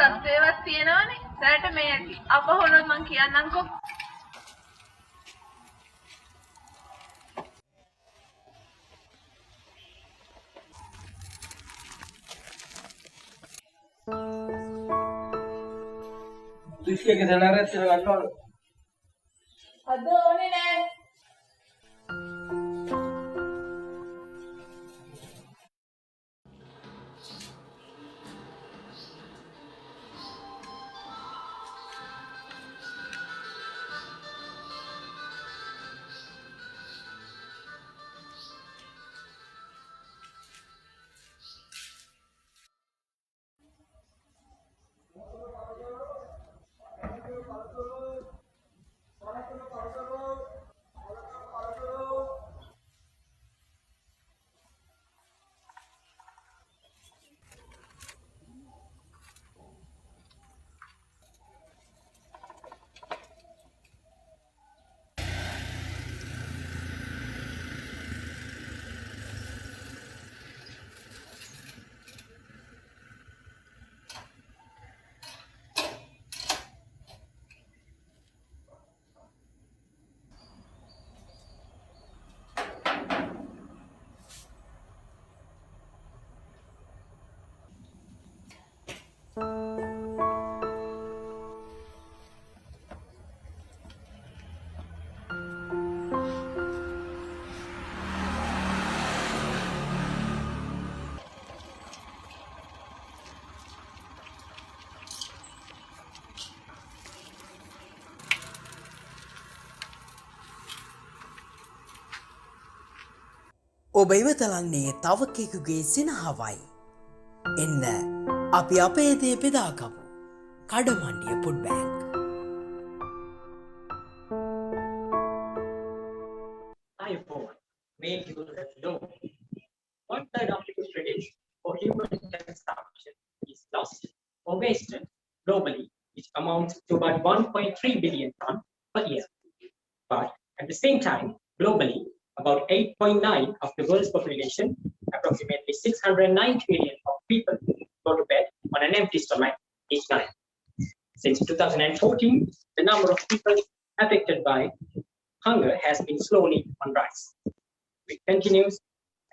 තත්ත්වයක් තියෙනවනේ. දැනට මේ ඇති. අප හොනොත් මං කියන්නම්කෝ. Tuiskeke seleret sila gannon. අද ඕනේ නෑ. ඔබ ඉවතලන්නේ තවකෙකුගේ සිනහවයි. එන්න අපි අපේ දේ බෙදාගමු. Kadamandiya food bank. I make you know one third of the credits for human consumption is lost or wasted globally, which amounts to about 1.3 billion tons per year. But at the same time, globally, about 8.9 of the world's population, approximately 690 million of people, go to bed on an empty stomach each night. Since 2014, the number of people affected by hunger has been slowly on rise. If it continues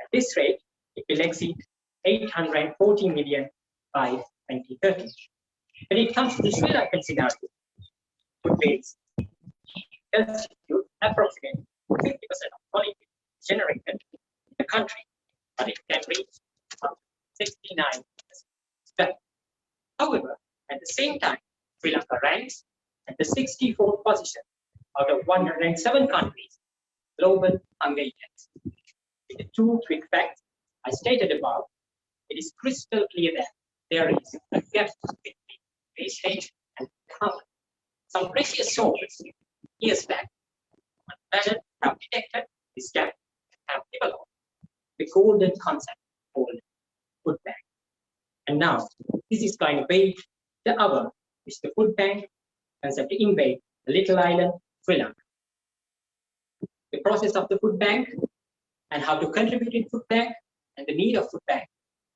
at this rate, it will exceed 840 million by 2030. When it comes to the Sri Lankan scenario, food waste constitute approximately 50% of quality generated in the country, but it can reach up to 69%. However, at the same time, Sri Lanka ranks at the 64th position out of 107 countries global hunger index. With the two quick facts I stated above, it is crystal clear that there is a gap between wastage and hunger. Some precious sources years back, on planet have detected this gap and have developed the golden concept called food bank. And now this is going to be the hour which the food bank concept to invade the little island Sri Lanka. The process of the food bank and how to contribute in food bank and the need of food bank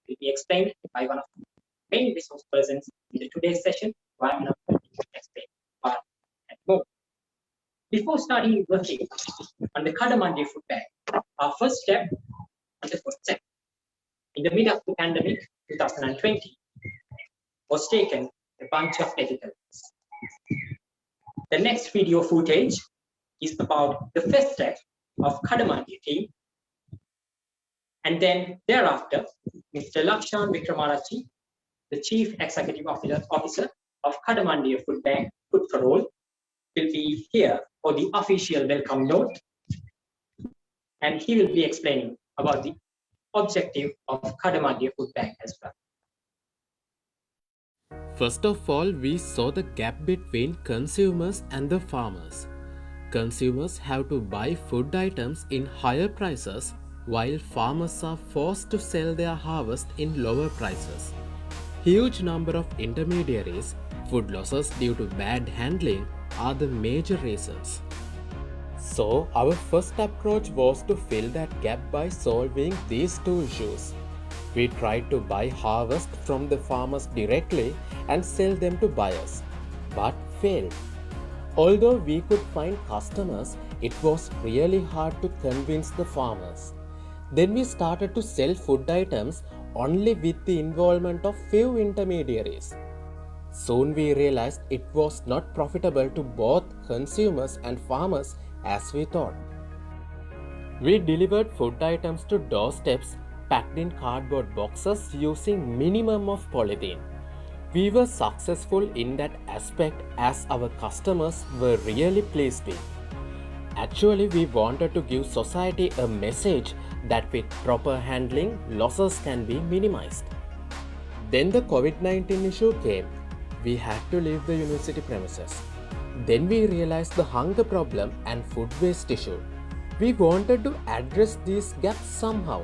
will be explained by one of the main resource persons in the today's session, who I'm now going to explain far and more. Before starting working on the Kadamandiya Food Bank, our first step on the food sector in the middle of the pandemic 2020 was taken a bunch of difficulties. The next video footage is about the first step of Kadamandiya team, and then thereafter, Mr. Lakshan Wickramarachchi, the Chief Executive Officer of Kadamandiya Food Bank, FoodForAll, will be here for the official welcome note, and he will be explaining about the objective of Kadamandiya Food Bank as well. First of all, we saw the gap between consumers and the farmers. Consumers have to buy food items in higher prices while farmers are forced to sell their harvest in lower prices. Huge number of intermediaries, food losses due to bad handling are the major reasons. So, our first approach was to fill that gap by solving these two issues. We tried to buy harvest from the farmers directly and sell them to buyers, but failed. Although we could find customers, it was really hard to convince the farmers. Then we started to sell food items only with the involvement of few intermediaries. Soon we realized it was not profitable to both consumers and farmers as we thought. We delivered food items to doorsteps packed in cardboard boxes using minimum of polythene. We were successful in that aspect as our customers were really pleased with. Actually, we wanted to give society a message that with proper handling, losses can be minimized. Then the COVID-19 issue came. We had to leave the university premises. Then we realized the hunger problem and food waste issue. We wanted to address these gaps somehow.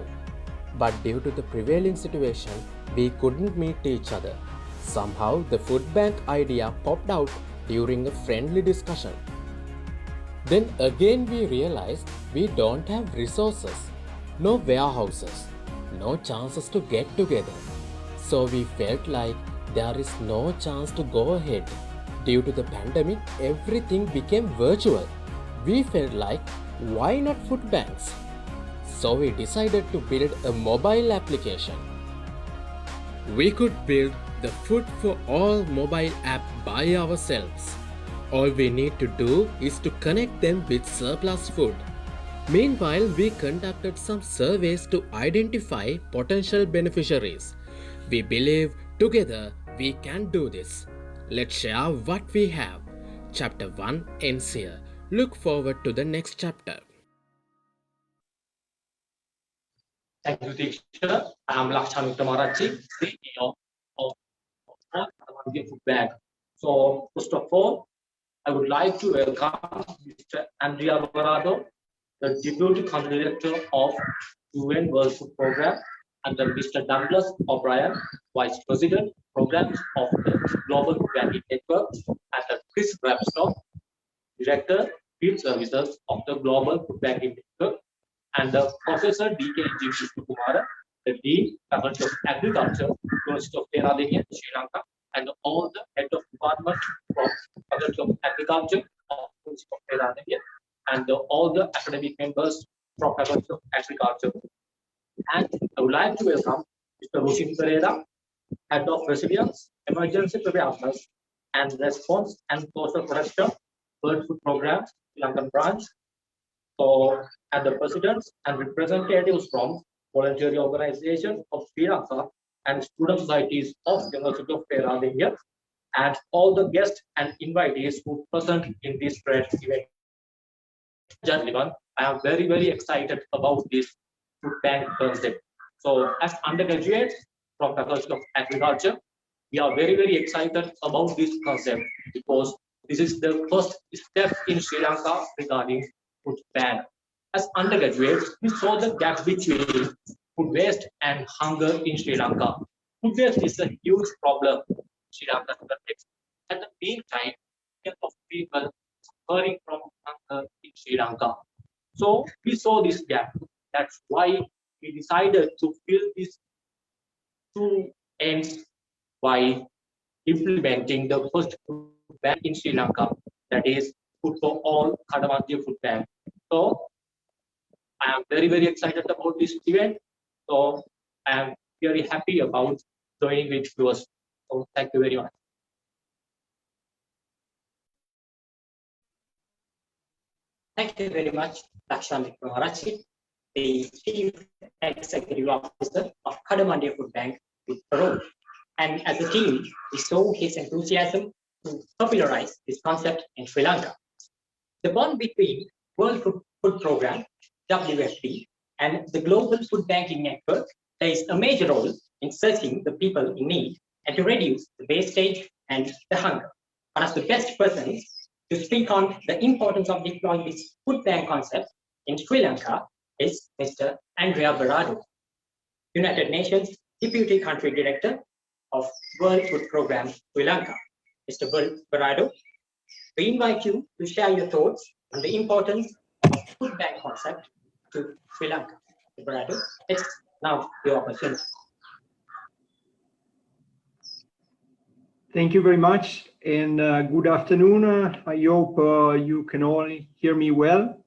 But due to the prevailing situation, we couldn't meet each other. Somehow, the food bank idea popped out during a friendly discussion. Then again we realized we don't have resources, no warehouses, no chances to get together. So we felt like there is no chance to go ahead. Due to the pandemic, everything became virtual. We felt like, why not food banks? So we decided to build a mobile application. We could build the FoodForAll mobile app by ourselves. All we need to do is to connect them with surplus food. Meanwhile, we conducted some surveys to identify potential beneficiaries. We believe together we can do this. Let's share what we have. Chapter 1 ends here. Look forward to the next chapter. Thank you, teacher. I am Lakshmi Tamarachi, CEO of Kadamandiya Food Bank. So, first of all, I would like to welcome Mr. Andrea Alvarado, the Deputy Country Director of UN World Food Program, and Mr. Douglas O'Brien, Vice President, Programs of the Global Food Banking Network, and Chris Rapstock, Director, Field Services of the Global Food Banking Network, and Professor D.K. Kumara, the Dean, Faculty of Agriculture, University of Peradeniya, Sri Lanka, and all the head of department from Faculty of Agriculture of University of Peradeniya, and all the academic members from Faculty of Agriculture. And I would like to welcome Mr. Roshin Pereira, Head of Resilience, Emergency Preparedness and Response and Social Protection, World Food Program, Sri Lankan branch, and the presidents and representatives from voluntary organizations of Sri Lanka and student societies of University of Peradeniya, and all the guests and invitees who present in this great event. Gentlemen, I am very excited about this food bank concept. So, as undergraduates from Faculty of Agriculture, we are very excited about this concept because this is the first step in Sri Lanka regarding food bank. As undergraduates, we saw the gap between food waste and hunger in Sri Lanka. Food waste is a huge problem in Sri Lanka context. At the meantime, millions of people suffering from hunger in Sri Lanka. So we saw this gap. That's why we decided to fill these two ends by implementing the first food bank in Sri Lanka, that is FoodForAll Kadamandiya Food Bank. So I am very excited about this event. So I am very happy about joining with yours. So thank you very much. Thank you very much, Lakshmi Maharaji, the Chief Executive Officer of Kadamandiya Food Bank with Peru. And as a team, we saw his enthusiasm to popularize this concept in Sri Lanka. The bond between World Food Program, WFP, and the Global Food Banking Network plays a major role in searching the people in need and to reduce the wastage and the hunger. One of the best persons to speak on the importance of deploying this food bank concept in Sri Lanka is Mr. Andrea Barado, United Nations Deputy Country Director of World Food Programme Sri Lanka. Mr. Barado, we invite you to share your thoughts on the importance of food bank concept to Sri Lanka. Mr. Barado, it's now your opportunity. Thank you very much, and good afternoon. I hope you can all hear me well.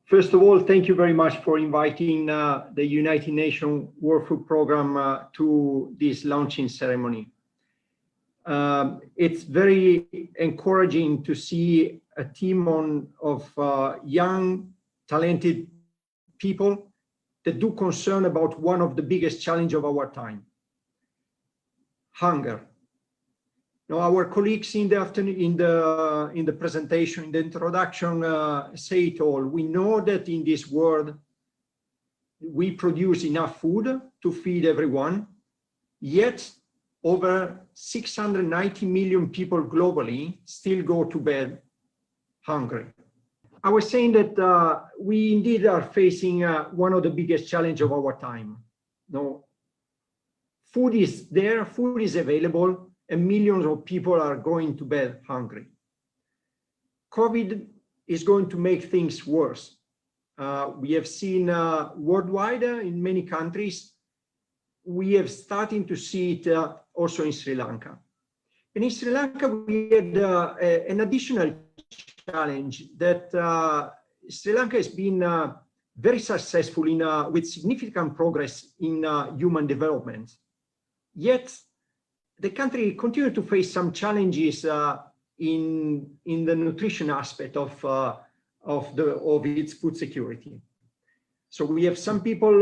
First of all, thank you very much for inviting the United Nations World Food Programme to this launching ceremony. It's very encouraging to see a team of young, talented people that do concern about one of the biggest challenges of our time: hunger. Now, our colleagues in the afternoon, in the presentation, in the introduction, say it all. We know that in this world, we produce enough food to feed everyone, yet over 690 million people globally still go to bed hungry. I was saying that we indeed are facing one of the biggest challenges of our time. No, food is there, food is available, and millions of people are going to bed hungry. COVID is going to make things worse. We have seen worldwide in many countries. We have starting to see it also in Sri Lanka. And in Sri Lanka, we had an additional challenge that Sri Lanka has been very successful in with significant progress in human development. Yet the country continued to face some challenges in the nutrition aspect of its food security. So we have some people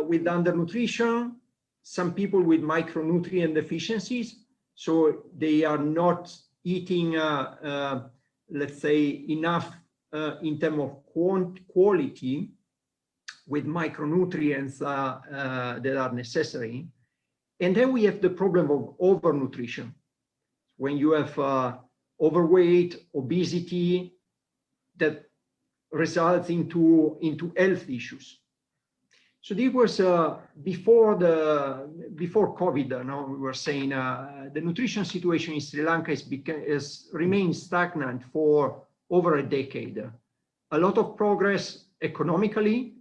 with undernutrition, some people with micronutrient deficiencies. So they are not eating, let's say, enough in terms of quality with micronutrients that are necessary. And then we have the problem of overnutrition. When you have overweight, obesity, that results into health issues. So this was before COVID. Now we were saying the nutrition situation in Sri Lanka has remained stagnant for over a decade. A lot of progress economically,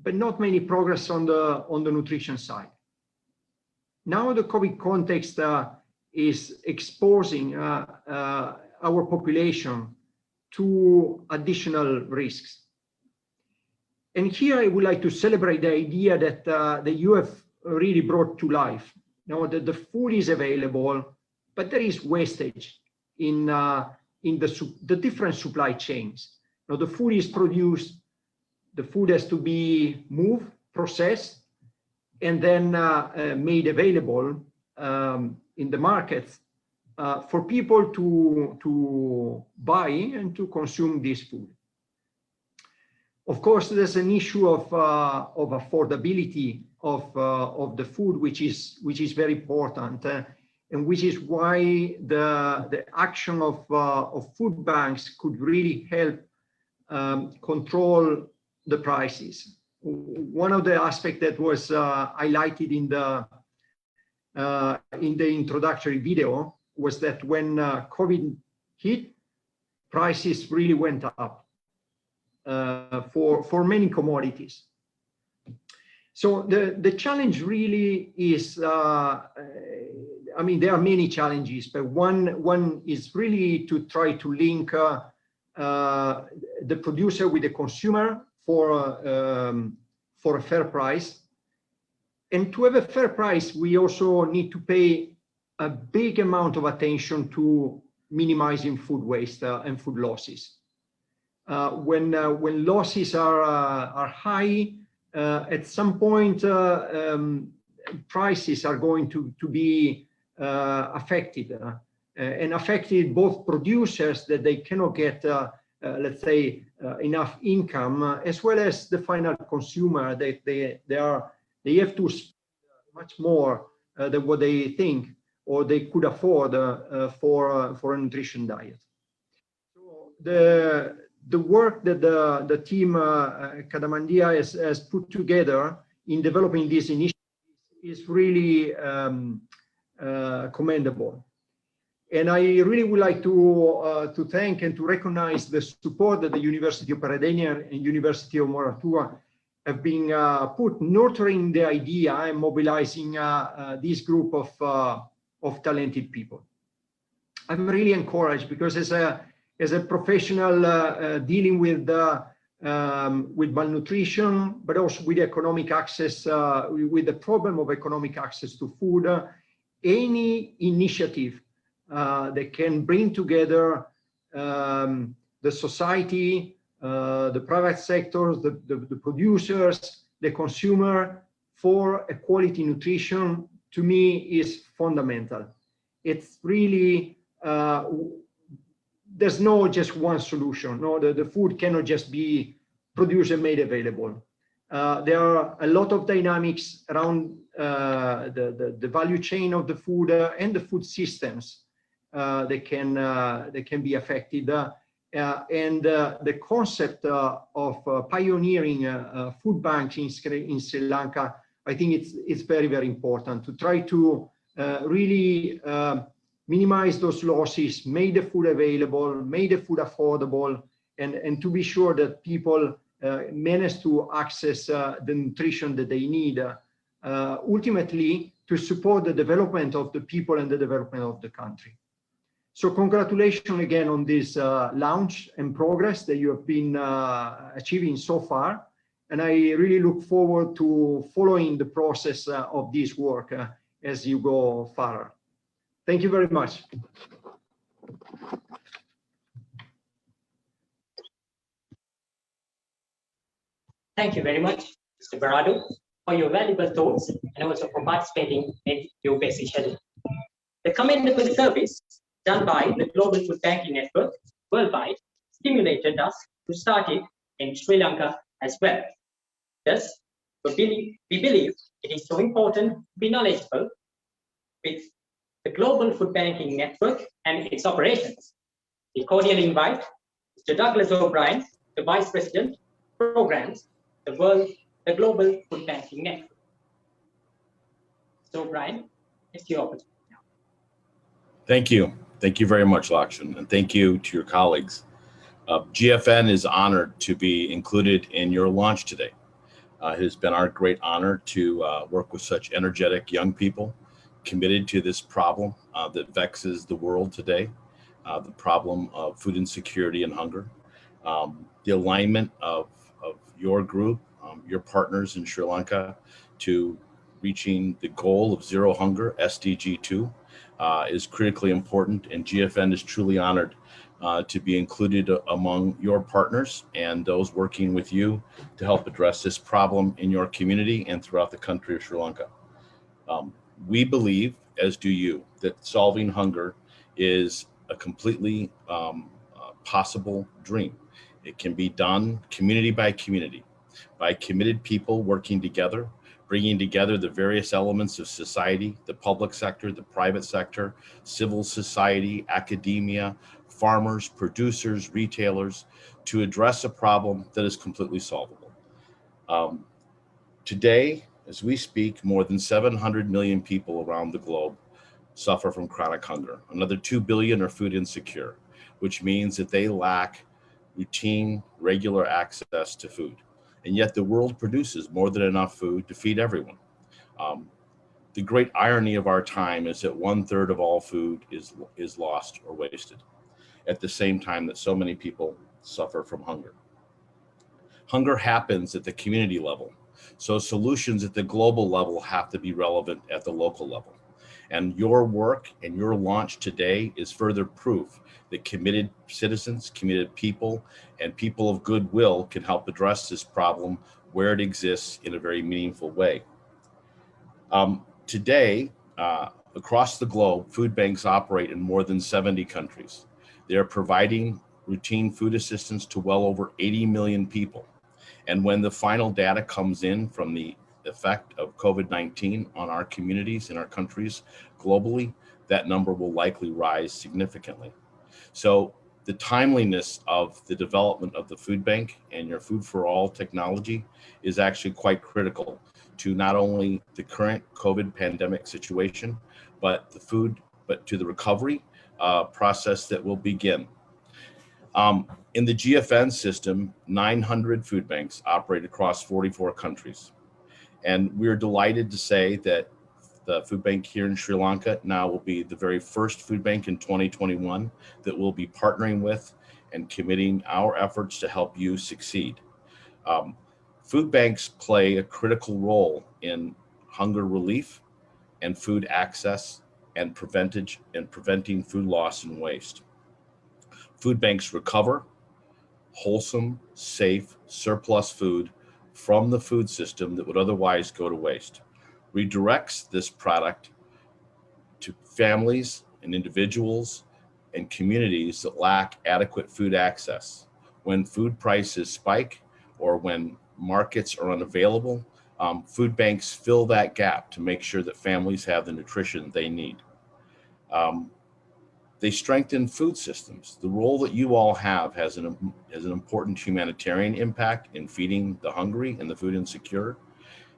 but not many progress on the nutrition side. Now the COVID context is exposing our population to additional risks. And here I would like to celebrate the idea that you have really brought to life. Now that the food is available, but there is wastage in the different supply chains. Now the food is produced, the food has to be moved, processed, and then made available in the markets for people to buy and to consume this food. Of course, there's an issue of affordability of the food, which is very important, and which is why the action of food banks could really help control the prices. One of the aspects that was highlighted in the introductory video was that when COVID hit, prices really went up for many commodities. So the challenge really is, I mean, there are many challenges, but one is really to try to link the producer with the consumer for a fair price. And to have a fair price, we also need to pay a big amount of attention to minimizing food waste and food losses. When losses are high, at some point prices are going to be affected, and affected both producers that they cannot get let's say enough income, as well as the final consumer that they have to much more than what they think or they could afford for a nutrition diet. So the work that the team Kadamandiya has put together in developing this initiative is really commendable. And I really would like to thank and to recognize the support that the University of Peradeniya and University of Moratuwa have been put nurturing the idea and mobilizing this group of talented people. I'm really encouraged because as a professional dealing with malnutrition, but also with economic access, with the problem of economic access to food, any initiative that can bring together the society, the private sectors, the producers, the consumer for a quality nutrition, to me is fundamental. It's really, there's no just one solution. No, the food cannot just be produced and made available. There are a lot of dynamics around the value chain of the food and the food systems that can be affected. And the concept of pioneering food banks in Sri Lanka, I think it's very, very important to try to really minimize those losses, make the food available, make the food affordable, and to be sure that people manage to access the nutrition that they need, ultimately to support the development of the people and the development of the country. So congratulations again on this launch and progress that you have been achieving so far. And I really look forward to following the process of this work as you go further. Thank you very much. Thank you very much, Mr. Barado, for your valuable thoughts and also for participating in your basic schedule. The commendable service done by the Global Food Banking Network worldwide stimulated us to start it in Sri Lanka as well. Thus, we believe it is so important to be knowledgeable with the Global Food Banking Network and its operations. We cordially invite Mr. Douglas O'Brien, the Vice President, Programs, the Global Food Banking Network. So, O'Brien, it's your opportunity now. Thank you. Thank you very much, Lakshan, and thank you to your colleagues. GFN is honored to be included in your launch today. It has been our great honor to work with such energetic young people committed to this problem that vexes the world today, the problem of food insecurity and hunger. The alignment of your group, your partners in Sri Lanka to reaching the goal of zero hunger, SDG 2, is critically important, and GFN is truly honored to be included among your partners and those working with you to help address this problem in your community and throughout the country of Sri Lanka. We believe, as do you, that solving hunger is a completely possible dream. It can be done community by committed people working together, bringing together the various elements of society, the public sector, the private sector, civil society, academia, farmers, producers, retailers, to address a problem that is completely solvable. Today, as we speak, more than 700 million people around the globe suffer from chronic hunger. Another 2 billion are food insecure, which means that they lack routine, regular access to food. And yet the world produces more than enough food to feed everyone. The great irony of our time is that 1/3 of all food is lost or wasted at the same time that so many people suffer from hunger. Hunger happens at the community level, so solutions at the global level have to be relevant at the local level. And your work and your launch today is further proof that committed citizens, committed people, and people of goodwill can help address this problem where it exists in a very meaningful way. Today, across the globe, food banks operate in more than 70 countries. They are providing routine food assistance to well over 80 million people. And when the final data comes in from the effect of COVID-19 on our communities in our countries globally, that number will likely rise significantly. So the timeliness of the development of the food bank and your Food for All technology is actually quite critical to not only the current COVID pandemic situation, but to the recovery process that will begin. In the GFN system, 900 food banks operate across 44 countries. And we're delighted to say that the food bank here in Sri Lanka now will be the very first food bank in 2021 that we'll be partnering with and committing our efforts to help you succeed. Food banks play a critical role in hunger relief and food access and preventing food loss and waste. Food banks recover wholesome, safe, surplus food from the food system that would otherwise go to waste, redirects this product to families and individuals and communities that lack adequate food access. When food prices spike or when markets are unavailable, food banks fill that gap to make sure that families have the nutrition they need. They strengthen food systems. The role that you all have has an important humanitarian impact in feeding the hungry and the food insecure.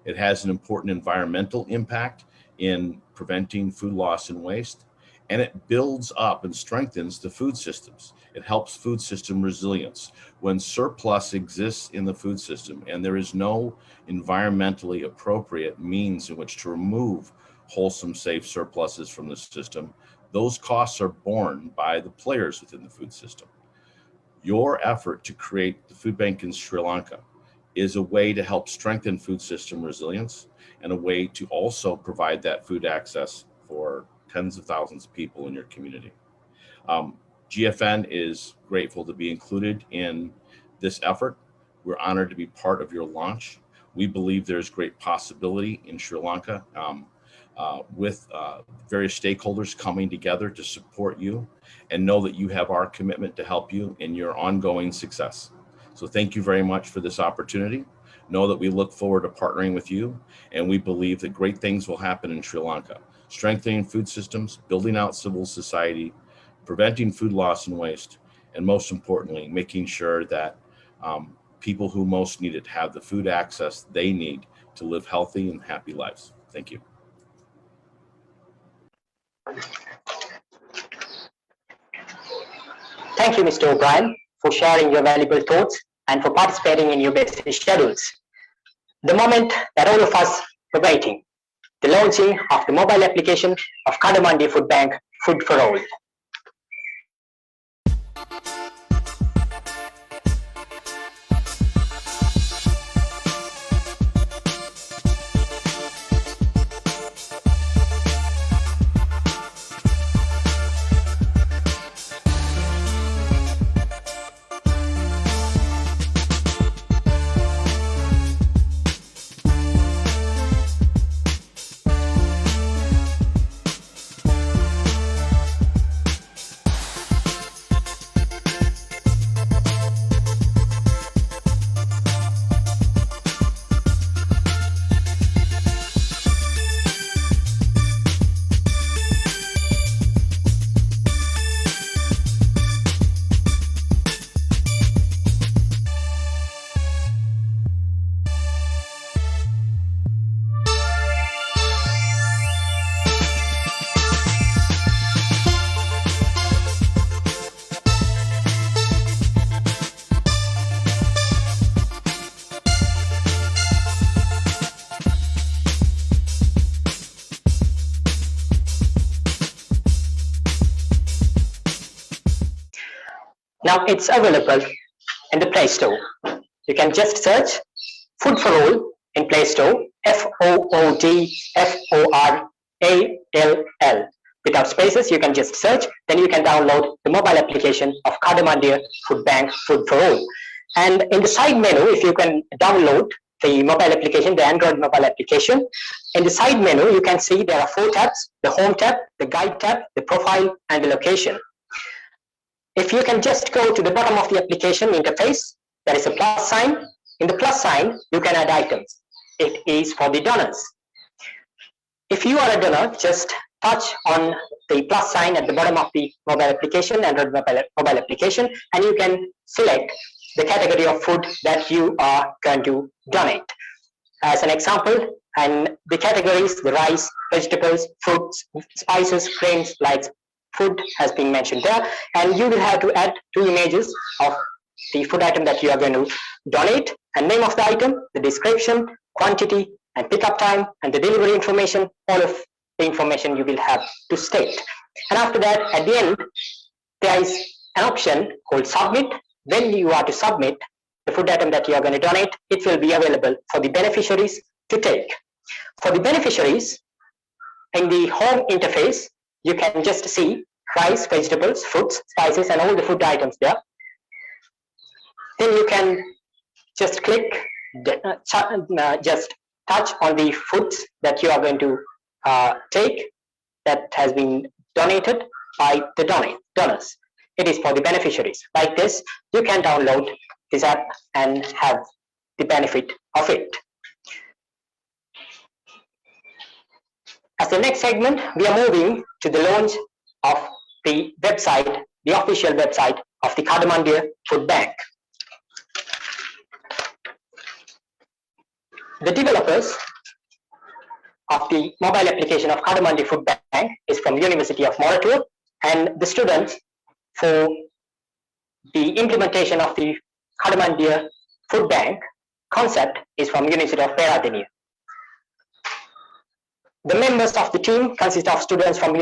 It has an important environmental impact in preventing food loss and waste, and it builds up and strengthens the food systems. It helps food system resilience. When surplus exists in the food system and there is no environmentally appropriate means in which to remove wholesome, safe surpluses from the system, those costs are borne by the players within the food system. Your effort to create the food bank in Sri Lanka is a way to help strengthen food system resilience and a way to also provide that food access for tens of thousands of people in your community. GFN is grateful to be included in this effort. We're honored to be part of your launch. We believe there's great possibility in Sri Lanka with various stakeholders coming together to support you, and know that you have our commitment to help you in your ongoing success. So thank you very much for this opportunity. Know that we look forward to partnering with you, and we believe that great things will happen in Sri Lanka. Strengthening food systems, building out civil society, preventing food loss and waste, and most importantly, making sure that people who most need it have the food access they need to live healthy and happy lives. Thank you. Thank you, Mr. O'Brien, for sharing your valuable thoughts and for participating in your busy schedules. The moment that all of us were waiting, the launching of the mobile application of Kadamandiya Food Bank, Food for All. Now it's available in the Play Store. You can just search Food for All in Play Store, FoodForAll. Without spaces, you can just search, then you can download the mobile application of Kadamandiya Food Bank, Food for All. And in the side menu, if you can download the mobile application, the Android mobile application, in the side menu, you can see there are 4 tabs: the Home tab, the Guide tab, the Profile, and the Location. If you can just go to the bottom of the application interface, there is a plus sign. In the plus sign, you can add items. it is for the donors. If you are a donor, just touch on the plus sign at the bottom of the mobile application, Android mobile application, and you can select the category of food that you are going to donate. As an example, and the categories, the rice, vegetables, fruits, spices, grains, like food has been mentioned there, and you will have to add 2 images of the food item that you are going to donate, and name of the item, the description, quantity, and pickup time, and the delivery information. All of the information you will have to state. And after that, at the end, there is an option called submit. When you are to submit the food item that you are going to donate, it will be available for the beneficiaries to take. For the beneficiaries, in the home interface, you can just see rice, vegetables, fruits, spices, and all the food items there. Then you can just click, just touch on the foods that you are going to take that has been donated by the donors. It is for the beneficiaries. Like this, you can download this app and have the benefit of it. As the next segment, we are moving to the launch of the website, the official website of the Kadamandiya Food Bank. The developers of the mobile application of Kadamandiya Food Bank is from University of Moratuwa, and the students for the implementation of the Kadamandiya Food Bank concept is from University of Peradeniya. The members of the team consist of students from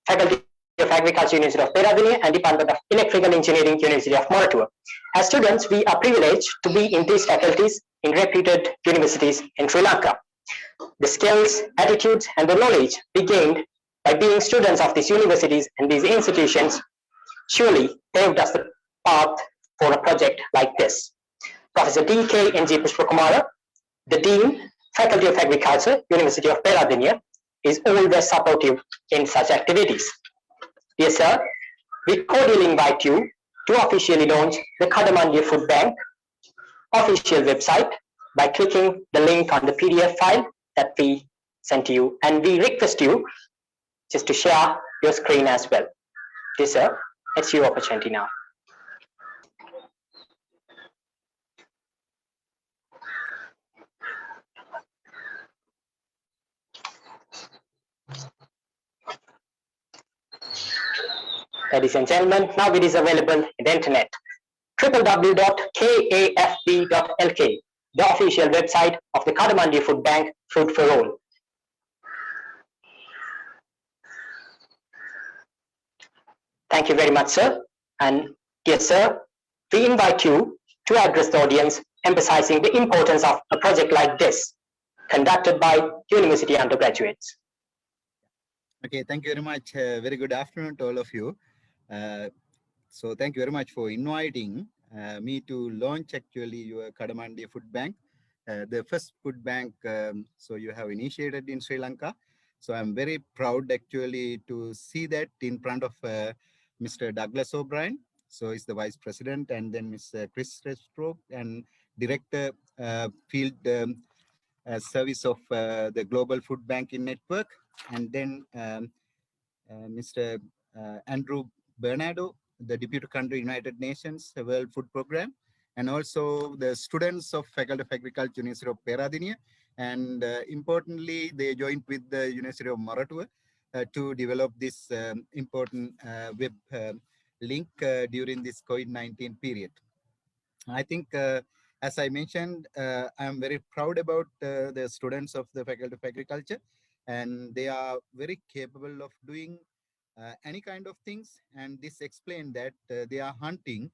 Faculty of Agriculture, University of Peradeniya, and Department of Electrical Engineering, University of Moratuwa. As students, we are privileged to be in these faculties in reputed universities in Sri Lanka. The skills, attitudes, and the knowledge we gained by being students of these universities and these institutions surely paved us the path for a project like this. Professor D.K. N.G. Pushpakumara, the Dean, Faculty of Agriculture, University of Peradeniya, is always supportive in such activities. Dear sir, we cordially invite you to officially launch the Kadamandiya Food Bank official website by clicking the link on the PDF file that we sent to you, and we request you just to share your screen as well. Dear sir, it's your opportunity now. Ladies and gentlemen, now it is available in the internet. www.kafb.lk, the official website of the Kadamandiya Food Bank, Food for All. Thank you very much, sir. And dear sir, we invite you to address the audience, emphasizing the importance of a project like this, conducted by university undergraduates. Okay, thank you very much. Very good afternoon to all of you. So thank you very much for inviting me to launch actually your Kadamandiya Food Bank, the first food bank so you have initiated in Sri Lanka. So I'm very proud actually to see that in front of Mr. Douglas O'Brien. So he's the Vice President, and then Mr. Chris Restrope and Director Field Service of the Global Food Banking Network, and then Mr. Andrew Bernardo, the Deputy Country United Nations World Food Program, and also the students of Faculty of Agriculture, University of Peradeniya, and importantly, they joined with the University of Moratuwa to develop this important web link during this COVID-19 period. I think, as I mentioned, I'm very proud about the students of the Faculty of Agriculture, and they are very capable of doing any kind of things, and this explains that they are hunting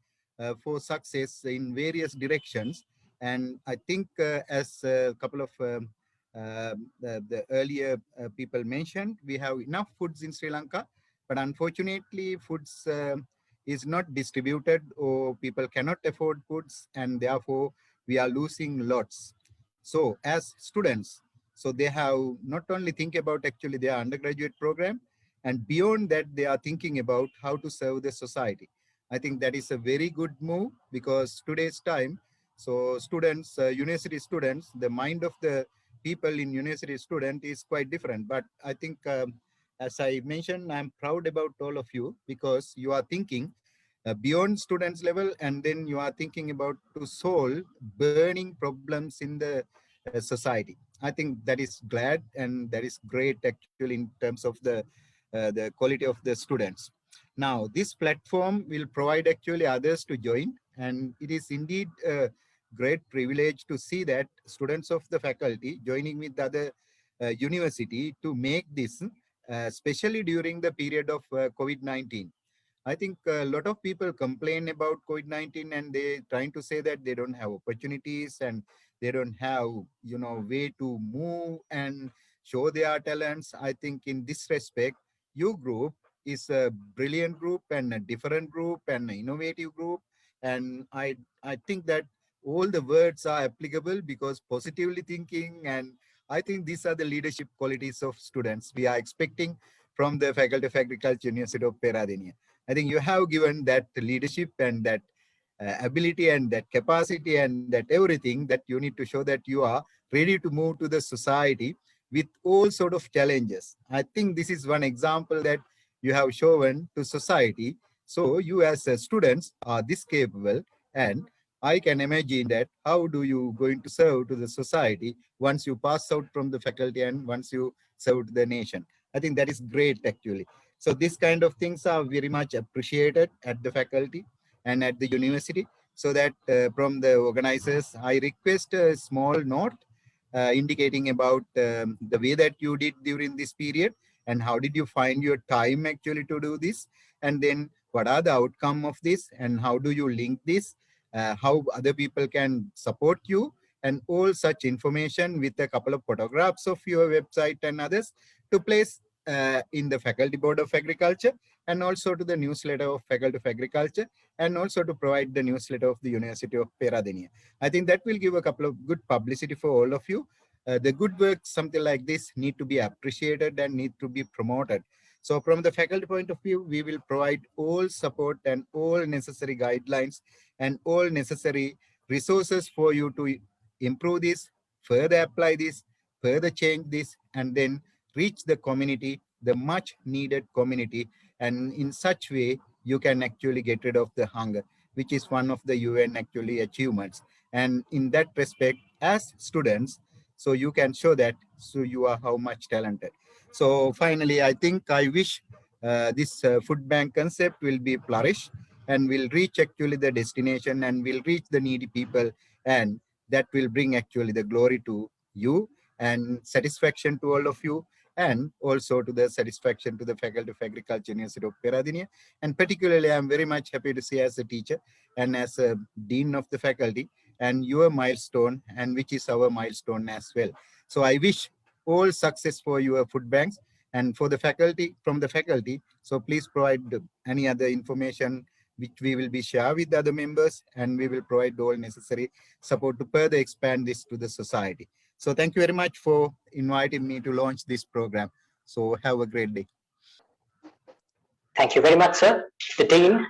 for success in various directions. And I think as a couple of the earlier people mentioned, we have enough foods in Sri Lanka, but unfortunately foods is not distributed, or people cannot afford foods, and therefore we are losing lots. So as students, so they have not only think about actually their undergraduate program, and beyond that, they are thinking about how to serve the society. I think that is a very good move, because today's time, so students, university students, the mind of the people in university student is quite different. But I think, as I mentioned, I'm proud about all of you because you are thinking beyond students level, and then you are thinking about to solve burning problems in the society. I think that is glad and that is great actually in terms of the quality of the students. Now, this platform will provide actually others to join, and it is indeed a great privilege to see that students of the faculty joining with other university to make this, especially during the period of COVID-19. I think a lot of people complain about COVID-19 and they trying to say that they don't have opportunities and they don't have, way to move and show their talents. I think in this respect, your group is a brilliant group and a different group and an innovative group. And I think that all the words are applicable because positively thinking, and I think these are the leadership qualities of students we are expecting from the Faculty of Agriculture, University of Peradeniya. I think you have given that leadership and that ability and that capacity and that everything that you need to show that you are ready to move to the society with all sort of challenges. I think this is one example that you have shown to society. So you as students are this capable, and I can imagine that how do you going to serve to the society once you pass out from the faculty and once you serve to the nation. I think that is great actually. So this kind of things are very much appreciated at the faculty and at the university. So that from the organizers, I request a small note indicating about the way that you did during this period and how did you find your time actually to do this, and then what are the outcome of this and how do you link this, how other people can support you, and all such information with a couple of photographs of your website and others to place in the Faculty Board of Agriculture and also to the newsletter of Faculty of Agriculture, and also to provide the newsletter of the University of Peradeniya. I think that will give a couple of good publicity for all of you. The good work, something like this, need to be appreciated and need to be promoted. So from the faculty point of view, we will provide all support and all necessary guidelines and all necessary resources for you to improve this, further apply this, further change this, and then reach the community, the much needed community. And in such way, you can actually get rid of the hunger, which is one of the UN actually achievements. And in that respect, as students, so you can show that, so you are how much talented. So finally, I think I wish this food bank concept will be flourished and will reach actually the destination and will reach the needy people, and that will bring actually the glory to you and satisfaction to all of you, and also to the satisfaction to the Faculty of Agriculture, University of Peradeniya. And particularly, I'm very much happy to see as a teacher and as a dean of the faculty and your milestone, and which is our milestone as well. So I wish all success for your food banks and for the faculty, from the faculty. So please provide any other information which we will be share with the other members, and we will provide all necessary support to further expand this to the society. So thank you very much for inviting me to launch this program. So have a great day. Thank you very much, sir. The Dean,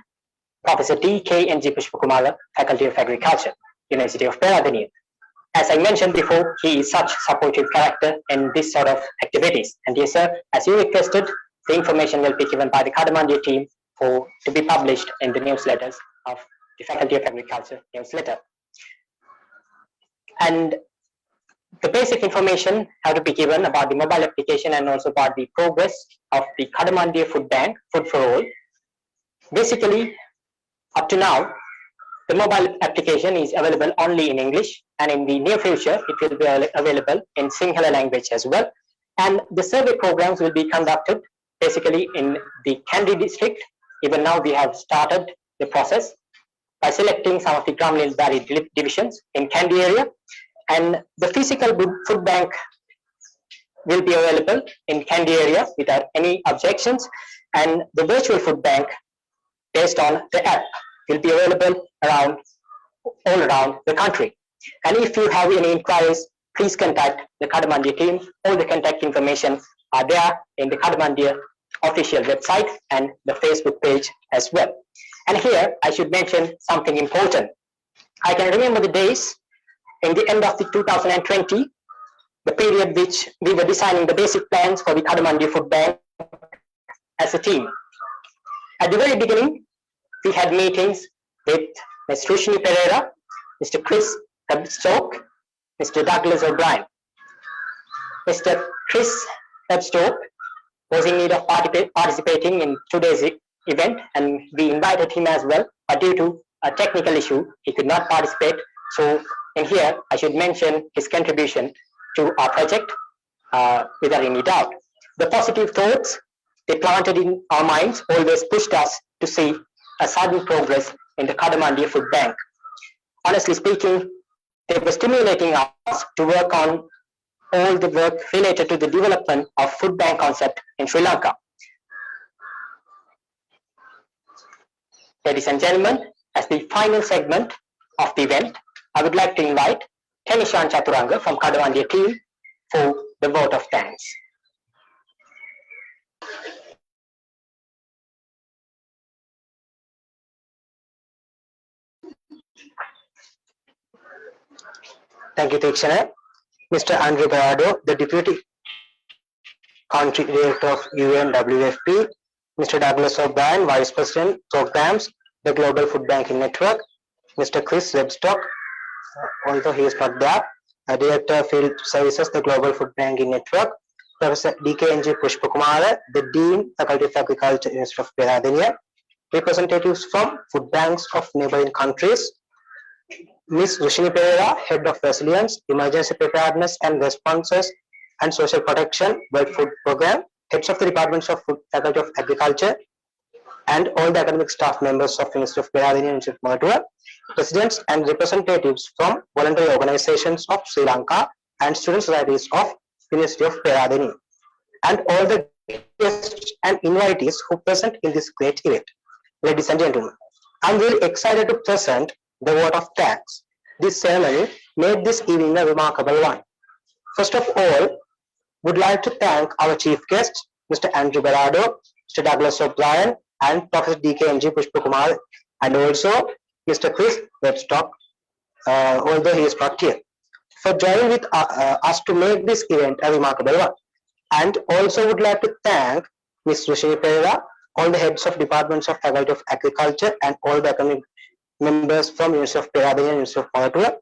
Professor D.K. N.G. Pushpakumara, Faculty of Agriculture, University of Peradeniya. As I mentioned before, he is such supportive character in this sort of activities. And yes, sir, as you requested, the information will be given by the Kadamandiya team to be published in the newsletters of the Faculty of Agriculture newsletter. And the basic information have to be given about the mobile application and also about the progress of the Kadamandiya Food Bank, FoodForAll. Basically, up to now, the mobile application is available only in English, and in the near future, it will be available in Sinhala language as well. And the survey programs will be conducted basically in the Kandy district. Even now, we have started the process by selecting some of the Gramlin Valley divisions in Kandy area. And the physical food bank will be available in Kandy area without any objections. And the virtual food bank, based on the app, will be available all around the country. And if you have any inquiries, please contact the Kadamandiya team. All the contact information are there in the Kadamandiya official website and the Facebook page as well. And here I should mention something important. I can remember the days in the end of the 2020 the period which we were designing the basic plans for the Kadamandiya Food Bank as a team. At the very beginning, we had meetings with Ms. Rushni Pereira, Mr. Chris Hebstoke, Mr. Douglas O'Brien. Mr. Chris Hebstoke was in need of participating in today's event, and we invited him as well, but due to a technical issue, he could not participate. So in here, I should mention his contribution to our project without any doubt. The positive thoughts they planted in our minds always pushed us to see a sudden progress in the Kadamandiya Food Bank. Honestly speaking, they were stimulating us to work on all the work related to the development of food bank concept in Sri Lanka. Ladies and gentlemen, as the final segment of the event, I would like to invite Kenishan Chaturanga from Kadamandiya team for the vote of thanks. Thank you, Tikshana. Mr. Andrew Berardo, the Deputy Country Director of UNWFP, Mr. Douglas O'Brien, Vice President, Programs, the Global Food Banking Network, Mr. Chris Webstock, although he is not there, Director of Field Services, the Global Food Banking Network, Professor DKNG Pushpakumara, the Dean, Faculty of Agriculture, University of Peradeniya, representatives from food banks of neighboring countries, Ms. Rushni Pereira, Head of Resilience, Emergency Preparedness and Responses and Social Protection, World Food Program, heads of the Departments of Food, Faculty of Agriculture, and all the academic staff members of University of Peradeniya and University of Matua, presidents and representatives from voluntary organizations of Sri Lanka and student societies of University of Peradeniya, and all the guests and invitees who present in this great event. Ladies and gentlemen, I'm really excited to present the vote of thanks. This ceremony made this evening a remarkable one. First of all, would like to thank our chief guests, Mr. Andrew Berardo, Mr. Douglas O'Brien, and Professor DKNG Pushpakumar, and also Mr. Chris Webstock, although he is not here, for joining with us to make this event a remarkable one. And also would like to thank Ms. Rushni Pereira, all the heads of departments of Faculty of Agriculture, and all the academic members from University of Peradeniya and University of Matua,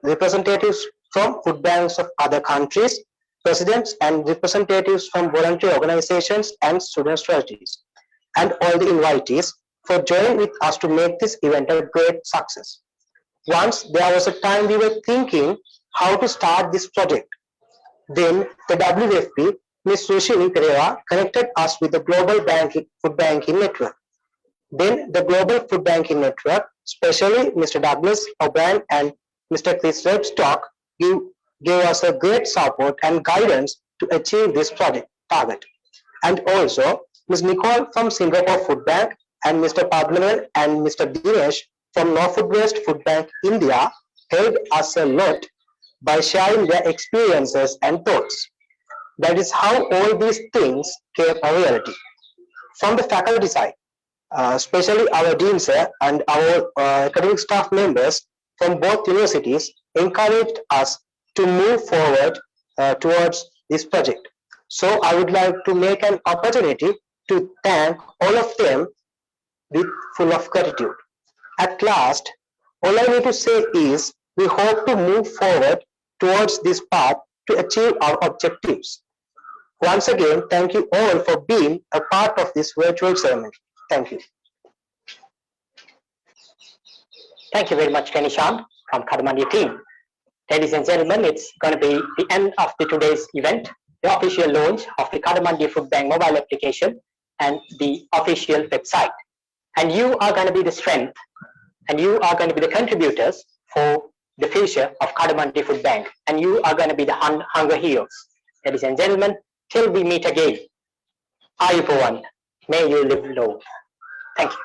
representatives from food banks of other countries, presidents and representatives from voluntary organizations and student societies, and all the invitees for joining with us to make this event a great success. Once there was a time we were thinking how to start this project. Then the WFP, Ms. Rushni Pereira, connected us with the Global Food Banking Network. Then the Global Food Banking Network, especially Mr. Douglas O'Brien and Mr. Chris Webstock, gave us a great support and guidance to achieve this project target. And also, Ms. Nicole from Singapore Food Bank and Mr. Padmanabhan and Mr. Dinesh from Norfolk West Food Bank, India, helped us a lot by sharing their experiences and thoughts. That is how all these things came a reality. From the faculty side, especially our deans and our academic staff members from both universities encouraged us to move forward towards this project. So I would like to make an opportunity to thank all of them with full of gratitude. At last, all I need to say is we hope to move forward towards this path to achieve our objectives. Once again, thank you all for being a part of this virtual ceremony. Thank you. Thank you very much, Kenishan from Kadamandiya team. Ladies and gentlemen, it's going to be the end of today's event, the official launch of the Kadamandiya Food Bank mobile application and the official website. And you are going to be the strength and you are going to be the contributors for the future of Kadamandiya Food Bank. And you are going to be the hunger heroes. Ladies and gentlemen, till we meet again, Ayubowan, may you live long. Thank you.